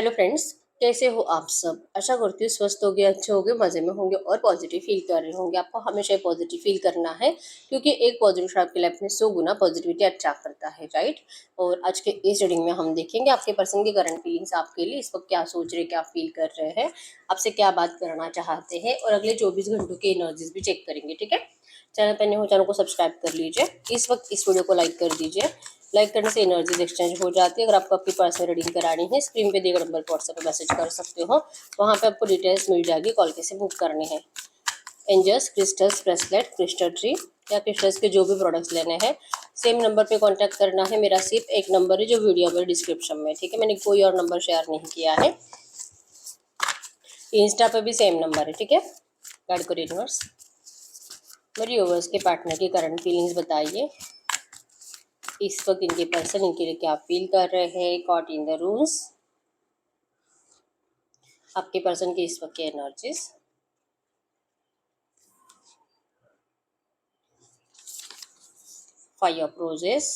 Hello friends, कैसे हो आप सब। आशा करती हूँ स्वस्थ होगे, अच्छे होगे, मज़े में होंगे और पॉजिटिव फील कर रहे होंगे। आपको हमेशा पॉजिटिव फील करना है क्योंकि एक पॉजिटिव आपकी लाइफ में 100 गुना पॉजिटिविटी अट्रैक्ट करता है, राइट। और आज के इस रीडिंग में हम देखेंगे आपके पर्सन की करंट फीलिंग्स आपके लिए इस वक्त क्या सोच रहे, क्या फील कर रहे हैं, आपसे क्या बात करना चाहते हैं और अगले 24 घंटों की एनर्जीज भी चेक करेंगे। ठीक है, चैनल पर नए हो चैनल को सब्सक्राइब कर लीजिए। इस वक्त इस वीडियो को लाइक कर दीजिए। लाइक करने से एनर्जीज एक्सचेंज हो जाती है। अगर आपको अपनी पर्सनल रीडिंग करानी है, स्क्रीन पे दिए गए नंबर पर व्हाट्सएप पे मैसेज कर सकते हो। वहाँ पे आपको डिटेल्स मिल जाएगी, कॉल कैसे बुक करनी है। Angels, crystals, bracelet, crystal tree या क्रिस्टल्स के जो भी प्रोडक्ट्स लेने हैं, सेम नंबर पे कांटेक्ट करना है। मेरा सिर्फ एक नंबर है जो वीडियो में डिस्क्रिप्शन में, ठीक है। मैंने कोई और नंबर शेयर नहीं किया है। इंस्टा पे भी सेम नंबर है, ठीक है। गाइड करो यूनिवर्स, मेरे व्यूअर्स के पार्टनर की करंट फीलिंग्स बताइए। इस वक्त इनके पर्सन इनके लिए क्या फील कर रहे हैं। कॉट इन द रूम्स, आपके पर्सन की इस वक्त की एनर्जीज। फाइव ऑफ रोजेस,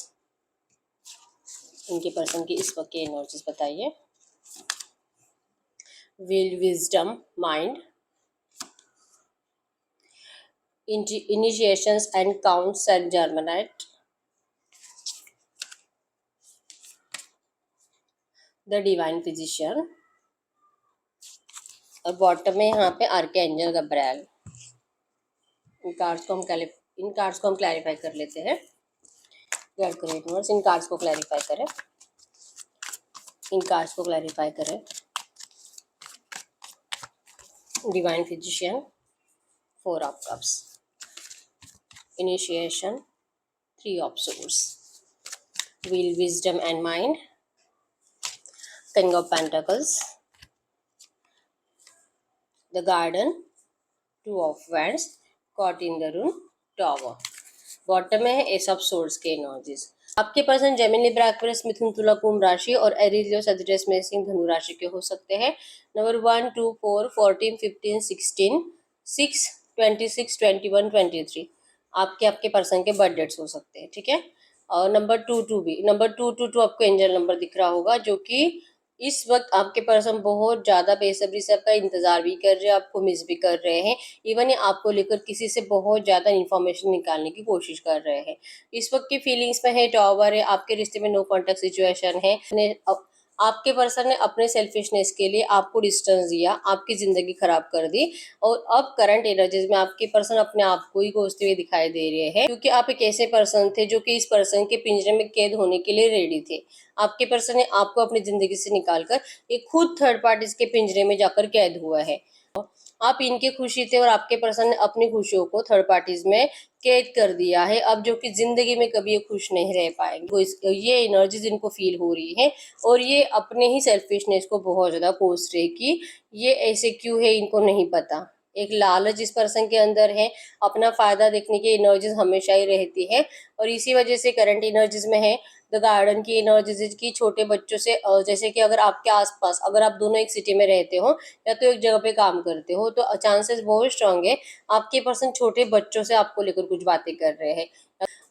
इनके पर्सन की इस वक्त की एनर्जीज बताइए। Will, wisdom, mind, इनिशिएशंस and counts and germinate, the divine physician और बॉटम में यहाँ पे आर्कएंजल गब्राएल। इन कार्ड्स को हम क्लैरिफाई कर लेते हैं। गाइड करें यूनिवर्स, इन कार्ड्स को क्लैरिफाई करें, इन कार्ड्स को क्लैरिफाई करें। Divine physician, four of cups, initiation, three of source, will, wisdom and mind, king of pentacles, the garden, two of wands, caught in the room, tower। Bottom में है S of source के energies. आपके person Gemini, Libra, Aquarius, मिथुन, तुला, कुंभ राशि और Aries, लियो, Sagittarius, मेषिंग, धनु राशि के हो सकते हैं। नंबर 1, 2, 4, 14, 15, 16, 6, 26, 21, 23 आपके पर्सन के बर्थ डेट्स हो सकते हैं, ठीक है। और नंबर 2 आपको एंजल नंबर दिख रहा होगा, जो कि इस वक्त आपके पर्सन बहुत ज़्यादा बेसब्री से आपका इंतजार भी कर रहे हैं, आपको मिस भी कर रहे हैं। इवन ये आपको लेकर किसी से बहुत ज़्यादा इन्फॉर्मेशन निकालने की कोशिश कर रहे हैं। इस वक्त की फीलिंग्स में है टॉवर है, आपके रिश्ते में नो कॉन्टेक्ट सिचुएशन है। आपके पर्सन ने अपने सेल्फिशनेस के लिए आपको डिस्टेंस दिया, आपकी ज़िंदगी खराब कर दी और अब करंट एनर्जीज में आपके पर्सन अपने आप को ही कोसते हुए दिखाई दे रहे हैं, क्योंकि आप एक ऐसे पर्सन थे जो कि इस पर्सन के पिंजरे में कैद होने के लिए रेडी थे। आपके पर्सन ने आपको अपनी ज़िंदगी से निकालकर एक खुद थर्ड पार्टी के पिंजरे में जाकर कैद हुआ है। आप इनके खुशी थे और आपके पर्सन ने अपनी खुशियों को थर्ड पार्टीज में कैद कर दिया है, अब जो कि जिंदगी में कभी ये खुश नहीं रह पाएंगे। ये एनर्जीज इनको फील हो रही है और ये अपने ही सेल्फिशनेस को बहुत ज्यादा कोस रहे कि ये ऐसे क्यों है, इनको नहीं पता। एक लालच इस पर्सन के अंदर है, अपना फायदा देखने की एनर्जीज हमेशा ही रहती है और इसी वजह से करंट एनर्जीज में है द गार्डन की एनर्जीज की छोटे बच्चों से। जैसे कि अगर आपके आसपास, अगर आप दोनों एक सिटी में रहते हो या तो एक जगह पे काम करते हो, तो चांसेस बहुत स्ट्रांग है आपके पर्सन छोटे बच्चों से आपको लेकर कुछ बातें कर रहे हैं।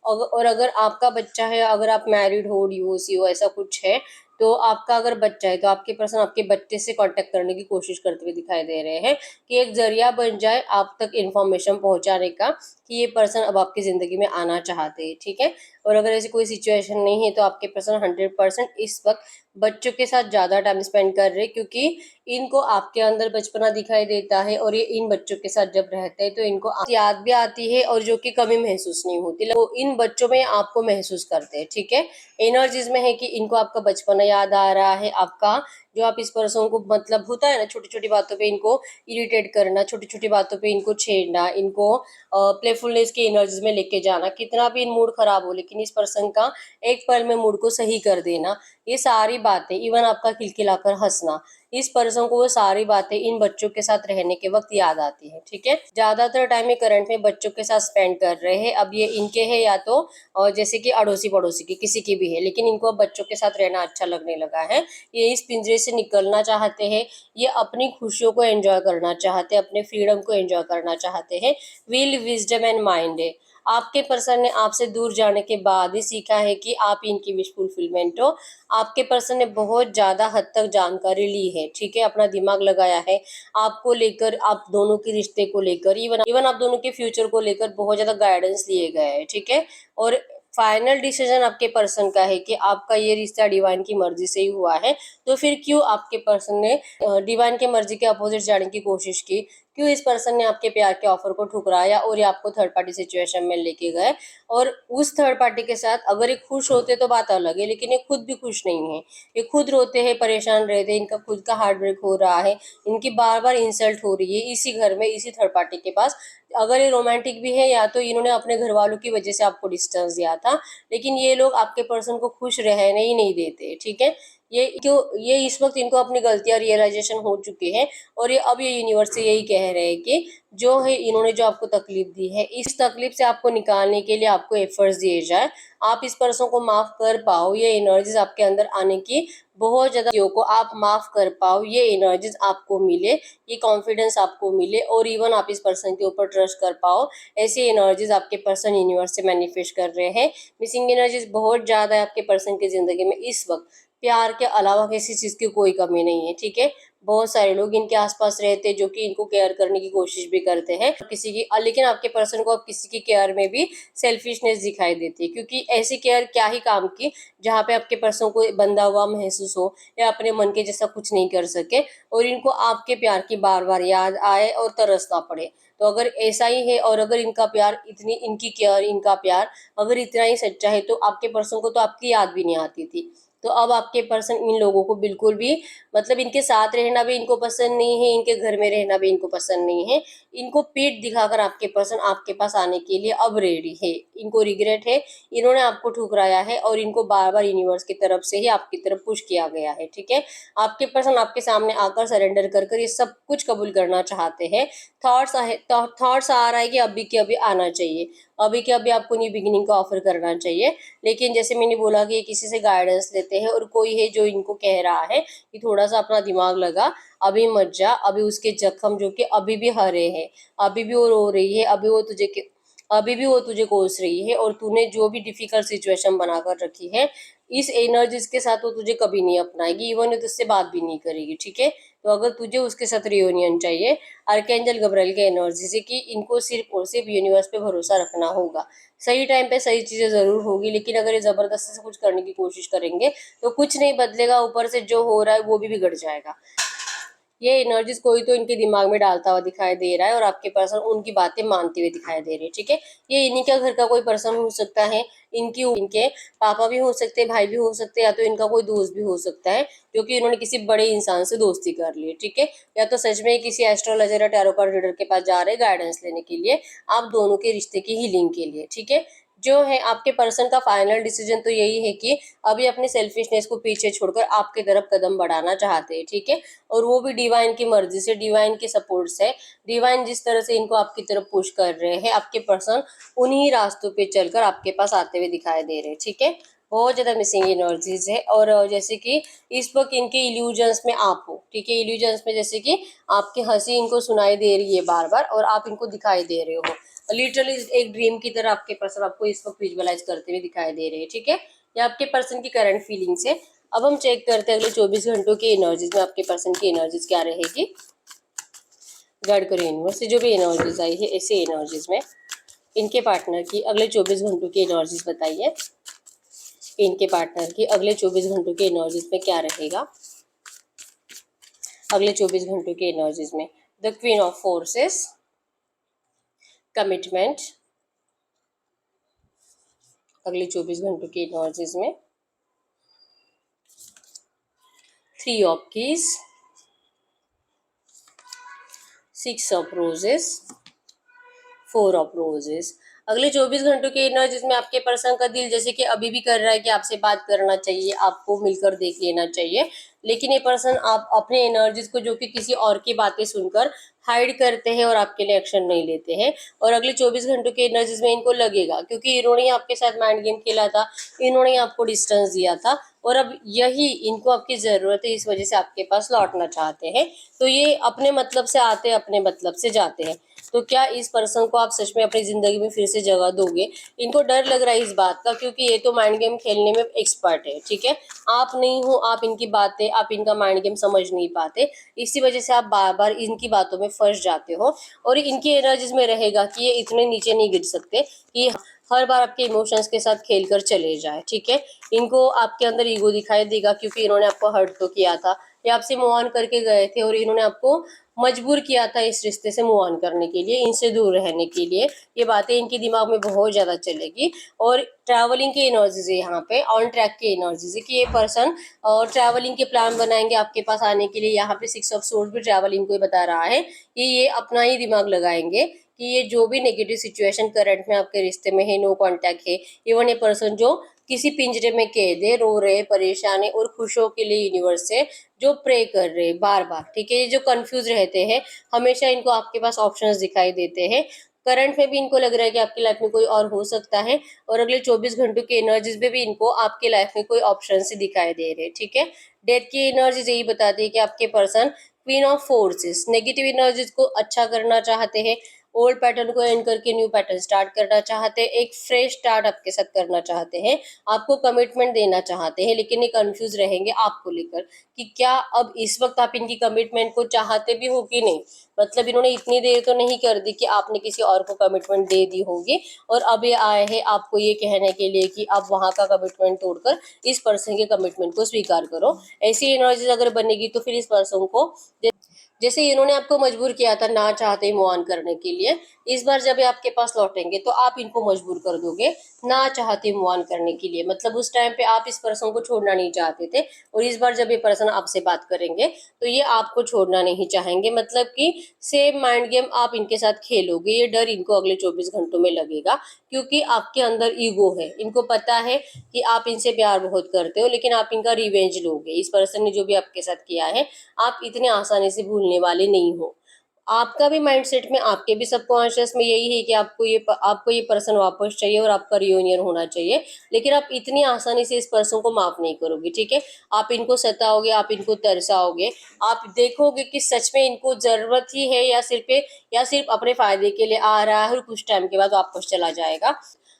और अगर आपका बच्चा है, अगर आप मैरिड हो, डिवोर्सी हो, ऐसा कुछ है, तो आपका अगर बच्चा है तो आपके पर्सन आपके बच्चे से कांटेक्ट करने की कोशिश करते हुए दिखाई दे रहे हैं कि एक जरिया बन जाए आप तक इन्फॉर्मेशन पहुंचाने का कि ये पर्सन अब आपकी जिंदगी में आना चाहते हैं, ठीक है। और अगर ऐसी कोई सिचुएशन नहीं है तो आपके पर्सन 100% इस वक्त बच्चों के साथ ज़्यादा टाइम स्पेंड कर रहे हैं, क्योंकि इनको आपके अंदर बचपना दिखाई देता है और ये इन बच्चों के साथ जब रहते हैं तो इनको याद भी आती है और जो कि कमी महसूस नहीं होती, तो इन बच्चों में आपको महसूस करते हैं, ठीक है। एनर्जीज में है कि इनको आपका बचपना याद आ रहा है, आपका जो आप इस पर्सन को, मतलब होता है ना, छोटी छोटी बातों पे इनको इरिटेट करना, छोटी छोटी बातों पे इनको छेड़ना, इनको प्लेफुलनेस की एनर्जीज में लेके जाना, कितना भी इन मूड खराब हो लेकिन इस पर्सन का एक पल में मूड को सही कर देना, ये सारी बातें, इवन आपका खिलखिलाकर हंसना, इस पर्सन को वो सारी बातें इन बच्चों के साथ रहने के वक्त याद आती है, ठीक है। ज्यादातर टाइम ये करंट में बच्चों के साथ स्पेंड कर रहे हैं। अब ये इनके है या तो जैसे कि अड़ोसी पड़ोसी की किसी की भी है, लेकिन इनको अब बच्चों के साथ रहना अच्छा लगने लगा है। ये इस पिंजरे से निकलना चाहते हैं, ये अपनी खुशियों को एंजॉय करना चाहते हैं, अपने फ्रीडम को एंजॉय करना चाहते हैं। विल, विजडम एंड माइंड है, आपके पर्सन ने आपसे दूर जाने के बाद ही सीखा है कि आप इनकी विश फुलफिलमेंट हो। आपके पर्सन ने बहुत ज्यादा हद तक जानकारी ली है, ठीक है, अपना दिमाग लगाया है आपको लेकर, आप दोनों के रिश्ते को लेकर, इवन इवन आप दोनों के फ्यूचर को लेकर बहुत ज्यादा गाइडेंस लिए गए हैं, ठीक है। और फाइनल डिसीजन आपके पर्सन का है कि आपका ये रिश्ता डिवाइन की मर्जी से ही हुआ है। तो फिर क्यों आपके पर्सन ने डिवाइन की मर्जी के अपोजिट जाने की कोशिश की? क्यों इस पर्सन ने आपके प्यार के ऑफर को ठुकराया और ये आपको थर्ड पार्टी सिचुएशन में लेके गए? और उस थर्ड पार्टी के साथ अगर ये खुश होते तो बात अलग है, लेकिन ये खुद भी खुश नहीं है। ये खुद रोते हैं, परेशान रहते हैं, इनका खुद का हार्ट ब्रेक हो रहा है, इनकी बार बार इंसल्ट हो रही है इसी घर में, इसी थर्ड पार्टी के पास। अगर ये रोमांटिक भी है, या तो इन्होंने अपने घर वालों की वजह से आपको डिस्टेंस दिया था, लेकिन ये लोग आपके पर्सन को खुश रहने ही नहीं देते, ठीक है। ये इस वक्त इनको अपनी गलतियां रियलाइजेशन हो चुकी है, और ये अब ये यूनिवर्स से यही कह रहे हैं कि जो है इन्होंने जो आपको तकलीफ दी है, इस तकलीफ से आपको निकालने के लिए आपको एफर्ट्स दिए जाए, आप इस पर्सन को माफ कर पाओ, ये एनर्जीज आपके अंदर आने की बहुत ज्यादा को आप माफ कर पाओ, ये एनर्जीज आपको मिले, ये कॉन्फिडेंस आपको मिले, और इवन आप इस पर्सन के ऊपर ट्रस्ट कर पाओ। ऐसी एनर्जीज आपके पर्सन यूनिवर्स से मैनिफेस्ट कर रहे हैं। मिसिंग एनर्जीज बहुत ज्यादा है आपके पर्सन की जिंदगी में इस वक्त। प्यार के अलावा किसी चीज की कोई कमी नहीं है, ठीक है। बहुत सारे लोग इनके आसपास रहते हैं जो कि इनको केयर करने की कोशिश भी करते हैं किसी की, लेकिन आपके पर्सन को अब किसी की केयर में भी सेल्फिशनेस दिखाई देती है, क्योंकि ऐसी केयर क्या ही काम की जहाँ पे आपके पर्सन को बंधा हुआ महसूस हो या अपने मन के जैसा कुछ नहीं कर सके, और इनको आपके प्यार की बार बार याद आए और तरसना पड़े। तो अगर ऐसा ही है, और अगर इनका प्यार इतनी, इनकी केयर, इनका प्यार अगर इतना ही सच्चा है, तो आपके पर्सन को तो आपकी याद भी नहीं आती थी। तो अब आपके पर्सन इन लोगों को बिल्कुल भी, मतलब इनके साथ रहना भी इनको पसंद नहीं है, इनके घर में रहना भी इनको पसंद नहीं है। इनको पीठ दिखाकर आपके पर्सन आपके पास आने के लिए अब रेडी है। इनको रिग्रेट है, इन्होंने आपको ठुकराया है, और इनको बार बार यूनिवर्स की तरफ से ही आपकी तरफ पुश किया गया है, ठीक है। आपके पर्सन आपके सामने आकर सरेंडर कर कर ये सब कुछ कबूल करना चाहते हैं। थॉट्स आ रहा है कि अभी के अभी आना चाहिए, अभी के अभी आपको न्यू बिगिनिंग का ऑफर करना चाहिए। लेकिन जैसे मैंने बोला कि किसी से गाइडेंस लेते हैं, और कोई है जो इनको कह रहा है कि थोड़ा सा अपना दिमाग लगा, अभी मत जा, अभी उसके जख्म जो कि अभी भी हरे हैं, अभी भी वो रो रही है, अभी भी वो तुझे कोस रही है, और तूने जो भी डिफिकल्ट सिचुएशन बनाकर रखी है, इस एनर्जीज के साथ वो तुझे कभी नहीं अपनाएगी, इवन वो तुझसे बात भी नहीं करेगी, ठीक है। तो अगर तुझे उसके साथ रियूनियन चाहिए, आर्कएंजल गब्राइल के एनर्जी से, कि इनको सिर्फ और सिर्फ यूनिवर्स पे भरोसा रखना होगा। सही टाइम पे सही चीजें जरूर होगी, लेकिन अगर ये जबरदस्ती से कुछ करने की कोशिश करेंगे तो कुछ नहीं बदलेगा, ऊपर से जो हो रहा है वो भी बिगड़ जाएगा। ये एनर्जीज कोई तो इनके दिमाग में डालता हुआ दिखाई दे रहा है, और आपके पर्सन उनकी बातें मानते हुए दिखाई दे रहे हैं, ठीक है। ये इन्हीं का घर का कोई पर्सन हो सकता है, इनके पापा भी हो सकते हैं, भाई भी हो सकते हैं, या तो इनका कोई दोस्त भी हो सकता है, जो कि इन्होंने किसी बड़े इंसान से दोस्ती कर ली है, ठीक है। या तो सच में किसी एस्ट्रोलॉजर या टैरो कार्ड रीडर के पास जा रहे हैं गाइडेंस लेने के लिए, आप दोनों के रिश्ते की हीलिंग के लिए, ठीक है। जो है आपके पर्सन का फाइनल डिसीजन तो यही है कि अभी अपने सेल्फिशनेस को पीछे छोड़कर आपके तरफ कदम बढ़ाना चाहते हैं, ठीक है। और वो भी डिवाइन की मर्जी से, डिवाइन के सपोर्ट से। डिवाइन जिस तरह से इनको आपकी तरफ पुश कर रहे हैं, आपके पर्सन उन्हीं रास्तों पे चलकर आपके पास आते हुए दिखाई दे रहे हैं, ठीक है। बहुत ज्यादा मिसिंग एनर्जीज है, और जैसे कि इस वक्त इनके इल्यूजन्स में आप हो, ठीक है। इल्यूजन्स में जैसे कि आपकी हंसी इनको सुनाई दे रही है बार बार, और आप इनको दिखाई दे रहे हो लिटरली एक ड्रीम की तरह। आपके पर्सन आपको इस वक्त विजुअलाइज करते हुए दिखाई दे रहे हैं, ठीक है। ये आपके पर्सन की करंट फीलिंग्स है। अब हम चेक करते हैं अगले 24 घंटों की एनर्जीज में आपके पर्सन की एनर्जीज क्या रहेगी। गाइड करो यूनिवर्स से जो भी एनर्जीज आई है, ऐसे एनर्जीज में इनके पार्टनर की अगले 24 घंटों की एनर्जीज बताइए। इनके पार्टनर की अगले 24 घंटों की एनर्जीज में क्या रहेगा। अगले 24 घंटों की एनर्जीज में the queen of forces, commitment. अगले 24 घंटों की एनर्जीज में 3 of keys, 6 of roses, 4 of roses. अगले 24 घंटों के एनर्जीज में आपके पर्सन का दिल जैसे कि अभी भी कर रहा है कि आपसे बात करना चाहिए, आपको मिलकर देख लेना चाहिए, लेकिन ये पर्सन आप अपने एनर्जीज को जो कि किसी और की बातें सुनकर हाइड करते हैं और आपके लिए एक्शन नहीं लेते हैं। और अगले 24 घंटों के एनर्जीज में इनको लगेगा, क्योंकि इन्होंने आपके साथ माइंड गेम खेला था, इन्होंने आपको डिस्टेंस दिया था, और अब यही इनको आपकी ज़रूरत है, इस वजह से आपके पास लौटना चाहते हैं। तो ये अपने मतलब से आते हैं, अपने मतलब से जाते हैं। तो क्या इस पर्सन को आप सच में अपनी ज़िंदगी में फिर से जगह दोगे? इनको डर लग रहा है इस बात का, क्योंकि ये तो माइंड गेम खेलने में एक्सपर्ट है, ठीक है। आप नहीं हो, आप इनकी बातें, आप इनका माइंड गेम समझ नहीं पाते, इसी वजह से आप बार बार इनकी बातों में फंस जाते हो। और इनकी एनर्जीज में रहेगा कि ये इतने नीचे नहीं गिर सकते कि हर बार आपके इमोशंस के साथ खेल कर चले जाए, ठीक है। इनको आपके अंदर ईगो दिखाई देगा, क्योंकि इन्होंने आपको हर्ट तो किया था, ये आपसे मूव ऑन करके गए थे और इन्होंने आपको मजबूर किया था इस रिश्ते से मूव ऑन करने के लिए, इनसे दूर रहने के लिए। ये बातें इनके दिमाग में बहुत ज़्यादा चलेगी। और ट्रैवलिंग की एनर्जीज है यहाँ पे, ऑन ट्रैक की एनर्जीज है कि ये पर्सन ट्रैवलिंग के प्लान बनाएंगे आपके पास आने के लिए। यहाँ पे 6 ऑफ सोर्ड्स भी ट्रैवलिंग को ही बता रहा है कि ये अपना ही दिमाग लगाएंगे कि ये जो भी नेगेटिव सिचुएशन करंट में आपके रिश्ते में है, नो कांटेक्ट है, इवन ये पर्सन जो किसी पिंजरे में कैद है, रो रहे, परेशान है और खुशों के लिए यूनिवर्स से जो प्रे कर रहे हैं बार बार, ठीक है। ये जो कंफ्यूज रहते हैं, हमेशा इनको आपके पास ऑप्शंस दिखाई देते हैं। करंट में भी इनको लग रहा है कि आपकी लाइफ में कोई और हो सकता है, और अगले 24 घंटों की एनर्जीज में भी इनको आपके लाइफ में कोई ऑप्शन से दिखाई दे रहे हैं, ठीक है। डेथ की एनर्जीज यही बताती है कि आपके person queen of forces negative energies को अच्छा करना चाहते हैं, ओल्ड पैटर्न को एंड करके न्यू पैटर्न स्टार्ट करना चाहते हैं, एक फ्रेश स्टार्ट आपके साथ करना चाहते हैं, आपको कमिटमेंट देना चाहते हैं। लेकिन ये कंफ्यूज रहेंगे आपको लेकर कि क्या अब इस वक्त आप इनकी कमिटमेंट को चाहते भी हो कि नहीं। मतलब इन्होंने इतनी देर तो नहीं कर दी कि आपने किसी और को कमिटमेंट दे दी होगी, और अब ये आए हैं आपको ये कहने के लिए कि आप वहां का कमिटमेंट तोड़कर इस पर्सन के कमिटमेंट को स्वीकार करो। ऐसी एनर्जीज अगर बनेगी तो फिर इस पर्सन को, जैसे इन्होंने आपको मजबूर किया था ना चाहते ही मूव ऑन करने के लिए, इस बार जब ये आपके पास लौटेंगे तो आप इनको मजबूर कर दोगे ना चाहते मूव ऑन करने के लिए। मतलब उस टाइम पे आप इस पर्सन को छोड़ना नहीं चाहते थे, और इस बार जब ये पर्सन आपसे बात करेंगे तो ये आपको छोड़ना नहीं चाहेंगे। मतलब कि सेम माइंड गेम आप इनके साथ खेलोगे, ये डर इनको अगले 24 घंटों में लगेगा, क्योंकि आपके अंदर ईगो है। इनको पता है कि आप इनसे प्यार बहुत करते हो, लेकिन आप इनका रिवेंज लोगे। इस पर्सन ने जो भी आपके साथ किया है आप इतने आसानी से भूलने वाले नहीं हो। आपका भी माइंडसेट में, आपके भी सबकॉन्शियस में यही है कि आपको ये पर्सन वापस चाहिए और आपका रियूनियन होना चाहिए। लेकिन आप इतनी आसानी से इस पर्सन को माफ नहीं करोगे, ठीक है। आप इनको सताओगे, आप इनको तरसाओगे, आप देखोगे कि सच में इनको जरूरत ही है या सिर्फ अपने फायदे के लिए आ रहा है, और कुछ टाइम के बाद वापस चला जाएगा।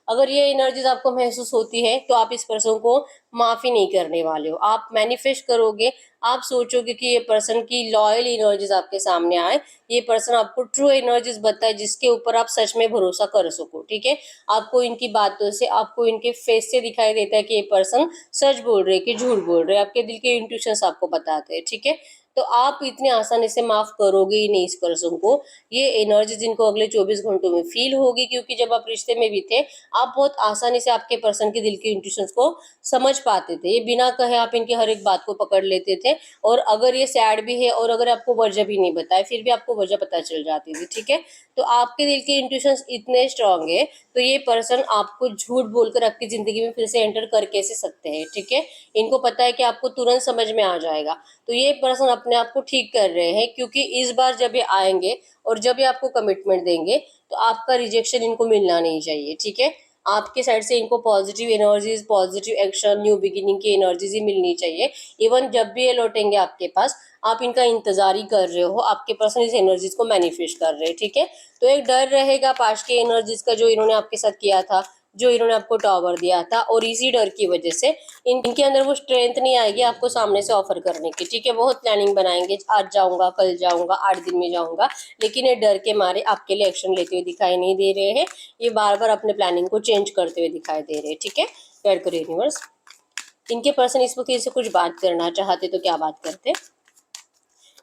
अगर ये एनर्जीज आपको महसूस होती है तो आप इस पर्सन को माफी नहीं करने वाले हो, आप मैनिफेस्ट करोगे। आप सोचोगे कि ये पर्सन की लॉयल एनर्जीज आपके सामने आए, ये पर्सन आपको ट्रू एनर्जीज बताए जिसके ऊपर आप सच में भरोसा कर सको, ठीक है। आपको इनकी बातों से, आपको इनके फेस से दिखाई देता है कि ये पर्सन सच बोल रहे हैं कि झूठ बोल रहे हैं, आपके दिल के इंट्यूशंस आपको बताते हैं, ठीक है। तो आप इतने आसानी से माफ करोगे ही नहीं इस पर्सन को। ये एनर्जी जिनको अगले 24 घंटों में फील होगी, क्योंकि जब आप रिश्ते में भी थे आप बहुत आसानी से आपके पर्सन के दिल के इंट्यूशंस को समझ पाते थे। ये बिना कहे आप इनकी हर एक बात को पकड़ लेते थे, और अगर ये सैड भी है और अगर आपको वजह भी नहीं बताए फिर भी आपको वजह पता चल जाती थी, ठीक है। तो आपके दिल के इंट्यूशंस इतने स्ट्रांग है, तो ये पर्सन आपको झूठ बोलकर आपकी जिंदगी में फिर से एंटर कर कैसे सकते हैं, ठीक है। इनको पता है कि आपको तुरंत समझ में आ जाएगा। तो ये पर्सन अपने आप को ठीक कर रहे हैं, क्योंकि इस बार जब ये आएंगे और जब ये आपको कमिटमेंट देंगे तो आपका रिजेक्शन इनको मिलना नहीं चाहिए, ठीक है। आपके साइड से इनको positive energies, positive action, new beginning की एनर्जीज ही मिलनी चाहिए। इवन जब भी ये लौटेंगे आपके पास, आप इनका इंतजार ही कर रहे हो, आपके पर्सन इस एनर्जीज को मैनिफेस्ट कर रहे हैं, ठीक है। तो एक डर रहेगा पास्ट के एनर्जीज का, जो इन्होंने आपके साथ किया था, जो इन्होंने आपको टॉवर दिया था, और इसी डर की वजह से इनके अंदर वो स्ट्रेंथ नहीं आएगी आपको सामने से ऑफर करने की, ठीक है। बहुत प्लानिंग बनाएंगे, आज जाऊंगा, कल जाऊंगा, 8 दिन में जाऊंगा, लेकिन ये डर के मारे आपके लिए एक्शन लेते हुए दिखाई नहीं दे रहे हैं। ये बार बार अपने प्लानिंग को चेंज करते हुए दिखाई दे रहे हैं, ठीक है। गाइड करो यूनिवर्स, इनके पर्सन इस वक्त इनसे कुछ बात करना चाहते तो क्या बात करते।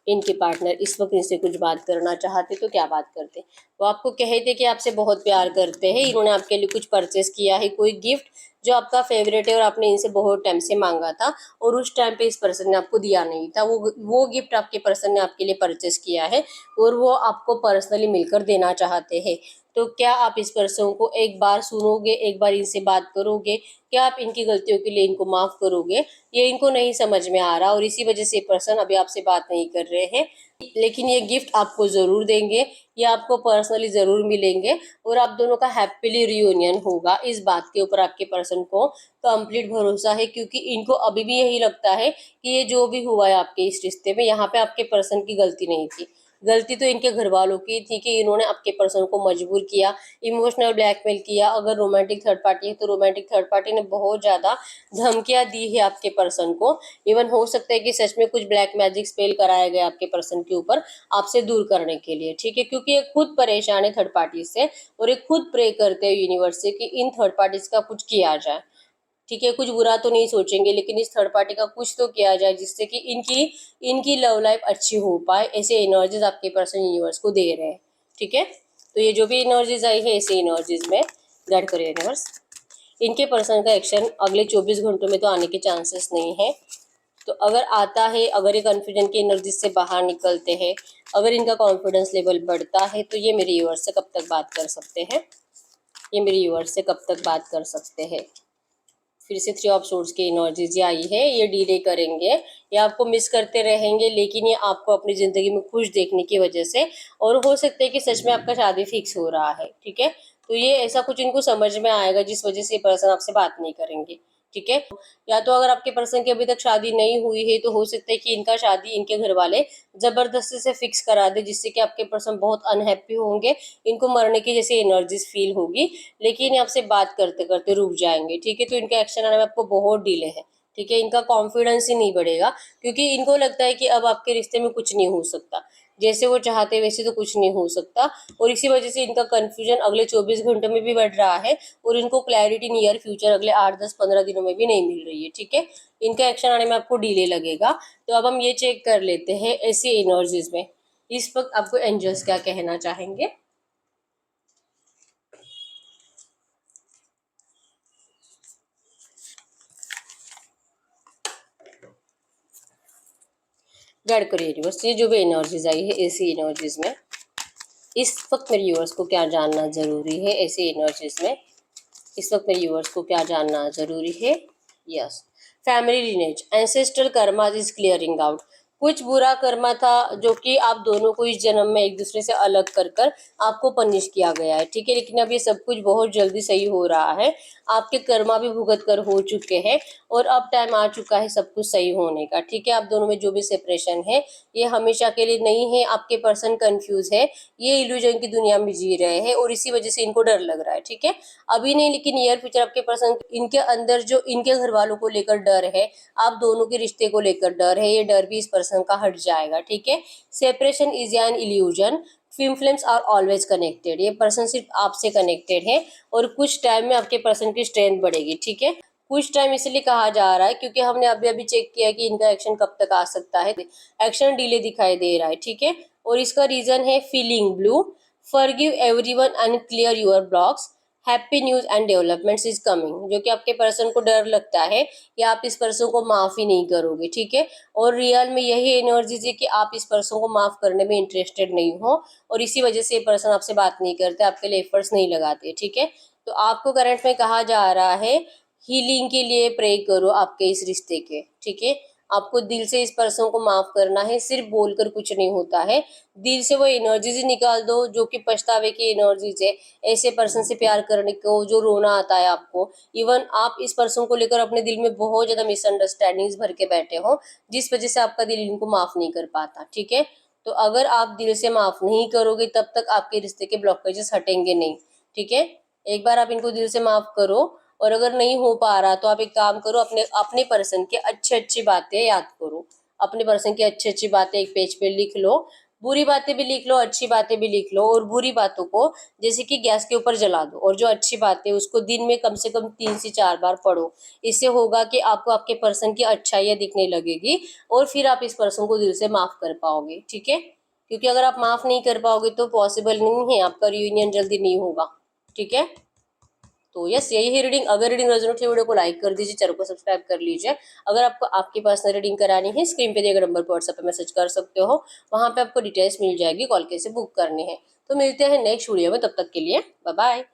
इनके पार्टनर इस वक्त इनसे कुछ बात करना चाहते तो क्या बात करते। वो आपको कहते कि आपसे बहुत प्यार करते हैं, इन्होंने आपके लिए कुछ परचेस किया है, कोई गिफ्ट जो आपका फेवरेट है और आपने इनसे बहुत टाइम से मांगा था, और उस टाइम पे इस पर्सन ने आपको दिया नहीं था। वो गिफ्ट आपके पर्सन ने आपके लिए परचेस किया है, और वो आपको पर्सनली मिलकर देना चाहते हैं। तो क्या आप इस पर्सन को एक बार सुनोगे, एक बार इनसे बात करोगे, क्या आप इनकी गलतियों के लिए इनको माफ करोगे? ये इनको नहीं समझ में आ रहा, और इसी वजह से पर्सन अभी आपसे बात नहीं कर रहे हैं। लेकिन ये गिफ्ट आपको जरूर देंगे, ये आपको पर्सनली जरूर मिलेंगे और आप दोनों का हैप्पीली रियूनियन होगा। इस बात के ऊपर आपके पर्सन को कंप्लीट भरोसा है, क्योंकि इनको अभी भी यही लगता है कि ये जो भी हुआ है आपके इस रिश्ते में, यहाँ पे आपके पर्सन की गलती नहीं थी। गलती तो इनके घर वालों की थी कि इन्होंने आपके पर्सन को मजबूर किया, इमोशनल ब्लैकमेल किया। अगर रोमांटिक थर्ड पार्टी है तो रोमांटिक थर्ड पार्टी ने बहुत ज्यादा धमकियां दी है आपके पर्सन को। इवन हो सकता है कि सच में कुछ ब्लैक मैजिक स्पेल कराया गया आपके पर्सन के ऊपर आपसे दूर करने के लिए, ठीक है, क्योंकि ये खुद परेशान है थर्ड पार्टी से और ये खुद प्रे करते हैं यूनिवर्स से कि इन थर्ड पार्टीज का कुछ किया जाए, ठीक है। कुछ बुरा तो नहीं सोचेंगे, लेकिन इस थर्ड पार्टी का कुछ तो किया जाए जिससे कि इनकी इनकी लव लाइफ अच्छी हो पाए। ऐसे एनर्जीज आपके पर्सन यूनिवर्स को दे रहे हैं, ठीक है। तो ये जो भी एनर्जीज आई है ऐसे एनर्जीज में गाइड करिए यूनिवर्स। इनके पर्सन का एक्शन अगले 24 घंटों में तो आने के चांसेस नहीं है। तो अगर आता है, अगर ये कन्फ्यूजन की एनर्जी से बाहर निकलते हैं, अगर इनका कॉन्फिडेंस लेवल बढ़ता है, तो ये मेरे व्यूअर्स से कब तक बात कर सकते हैं, ये मेरे व्यूअर्स से कब तक बात कर सकते हैं। फिर से 3 ऑफ सोर्ड्स की एनर्जीज आई है, ये डिले करेंगे, ये आपको मिस करते रहेंगे, लेकिन ये आपको अपनी जिंदगी में खुश देखने की वजह से, और हो सकता है कि सच में आपका शादी फिक्स हो रहा है, ठीक है। तो ये ऐसा कुछ इनको समझ में आएगा जिस वजह से ये पर्सन आपसे बात नहीं करेंगे, ठीक है। या तो अगर आपके पर्सन की अभी तक शादी नहीं हुई है तो हो सकता है कि इनका शादी इनके घर वाले जबरदस्ती से फिक्स करा दे, जिससे कि आपके पर्सन बहुत अनहैप्पी होंगे, इनको मरने की जैसी एनर्जीज फील होगी, लेकिन ये आपसे बात करते करते रुक जाएंगे, ठीक है। तो इनका एक्शन आने में आपको बहुत डिले है, ठीक है। इनका कॉन्फिडेंस ही नहीं बढ़ेगा, क्योंकि इनको लगता है कि अब आपके रिश्ते में कुछ नहीं हो सकता, जैसे वो चाहते वैसे तो कुछ नहीं हो सकता। और इसी वजह से इनका कंफ्यूजन अगले 24 घंटों में भी बढ़ रहा है और इनको क्लैरिटी नियर फ्यूचर अगले 8, 10, 15 दिनों में भी नहीं मिल रही है, ठीक है। इनका एक्शन आने में आपको डिले लगेगा। तो अब हम ये चेक कर लेते हैं ऐसी एनर्जीज में इस वक्त आपको एंजल्स क्या कहना चाहेंगे। गाइड करिए यूनिवर्स, ये जो भी एनर्जीज आई है ऐसी एनर्जीज में इस वक्त मेरे यूनिवर्स को क्या जानना जरूरी है, ऐसी एनर्जीज में इस वक्त मेरे यूवर्स को क्या जानना जरूरी है। Yes, family lineage ancestral Karma is clearing out. कुछ बुरा कर्मा था जो कि आप दोनों को इस जन्म में एक दूसरे से अलग कर कर आपको पनिश किया गया है, ठीक है। लेकिन अब ये सब कुछ बहुत जल्दी सही हो रहा है, आपके कर्मा भी भुगत कर हो चुके हैं और अब टाइम आ चुका है सब कुछ सही होने का, ठीक है। आप दोनों में जो भी सेपरेशन है ये हमेशा के लिए नहीं है। आपके पर्सन कंफ्यूज है, ये इल्यूजन की दुनिया में जी रहे हैं और इसी वजह से इनको डर लग रहा है, ठीक है। अभी नहीं, लेकिन नियर फ्यूचर आपके पर्सन इनके अंदर जो इनके घर वालों को लेकर डर है, आप दोनों के रिश्ते को लेकर डर है, ये डर भी इस पर्सन का हट जाएगा, ठीक है। Separation is an illusion, twin flames are always connected. ये पर्सन सिर्फ आपसे कनेक्टेड है और कुछ टाइम में आपके पर्सन की स्ट्रेंथ बढ़ेगी, ठीक है। कुछ टाइम इसलिए कहा जा रहा है क्योंकि हमने अभी अभी चेक किया कि इनका एक्शन कब तक आ सकता है। एक्शन डिले दिखाई दे रहा है, ठीक है। और इसका रीजन है feeling blue, forgive everyone and clear your blocks, happy news and developments is coming. जो कि आपके पर्सन को डर लगता है कि आप इस पर्सन को माफ ही नहीं करोगे, ठीक है। और रियल में यही एनर्जीज है कि आप इस पर्सन को माफ करने में इंटरेस्टेड नहीं हो और इसी वजह से ये पर्सन आपसे बात नहीं करते, आपके लिए एफर्ट्स नहीं लगाते, ठीक है। तो आपको करंट में कहा जा रहा है हीलिंग के लिए प्रे करो आपके इस रिश्ते के, ठीक है। आपको दिल से इस पर्सन को माफ करना है, सिर्फ बोलकर कुछ नहीं होता है, दिल से वो एनर्जीज निकाल दो जो कि पछतावे की एनर्जीज है। ऐसे पर्सन से प्यार करने को जो रोना आता है आपको, इवन आप इस पर्सन को लेकर अपने दिल में बहुत ज्यादा मिसअंडरस्टैंडिंग्स भर के बैठे हो जिस वजह से आपका दिल इनको माफ नहीं कर पाता, ठीक है। तो अगर आप दिल से माफ नहीं करोगे तब तक आपके रिश्ते के ब्लॉकेजेस हटेंगे नहीं, ठीक है। एक बार आप इनको दिल से माफ करो और अगर नहीं हो पा रहा तो आप एक काम करो, अपने अपने पर्सन की अच्छी अच्छी बातें याद करो, अपने पर्सन की अच्छी अच्छी बातें एक पेज पे लिख लो, बुरी बातें भी लिख लो, अच्छी बातें भी लिख लो। और बुरी बातों को जैसे कि गैस के ऊपर जला दो और जो अच्छी बातें उसको दिन में कम से कम 3 से 4 बार पढ़ो। इससे होगा कि आपको आपके पर्सन की अच्छाइयाँ दिखने लगेगी और फिर आप इस पर्सन को दिल से माफ कर पाओगे, ठीक है। क्योंकि अगर आप माफ नहीं कर पाओगे तो पॉसिबल नहीं है, आपका रियूनियन जल्दी नहीं होगा, ठीक है। तो यस, यही है रीडिंग। अगर रीडिंग रेजोनेट हुई वीडियो को लाइक कर दीजिए, चैनल को सब्सक्राइब कर लीजिए। अगर आपको आपके पास रीडिंग करानी है स्क्रीन पे दिए गए नंबर पर व्हाट्सएप पे मैसेज कर सकते हो, वहां पे आपको डिटेल्स मिल जाएगी, कॉल कैसे बुक करनी है। तो मिलते हैं नेक्स्ट वीडियो में, तब तक के लिए बाय बाय।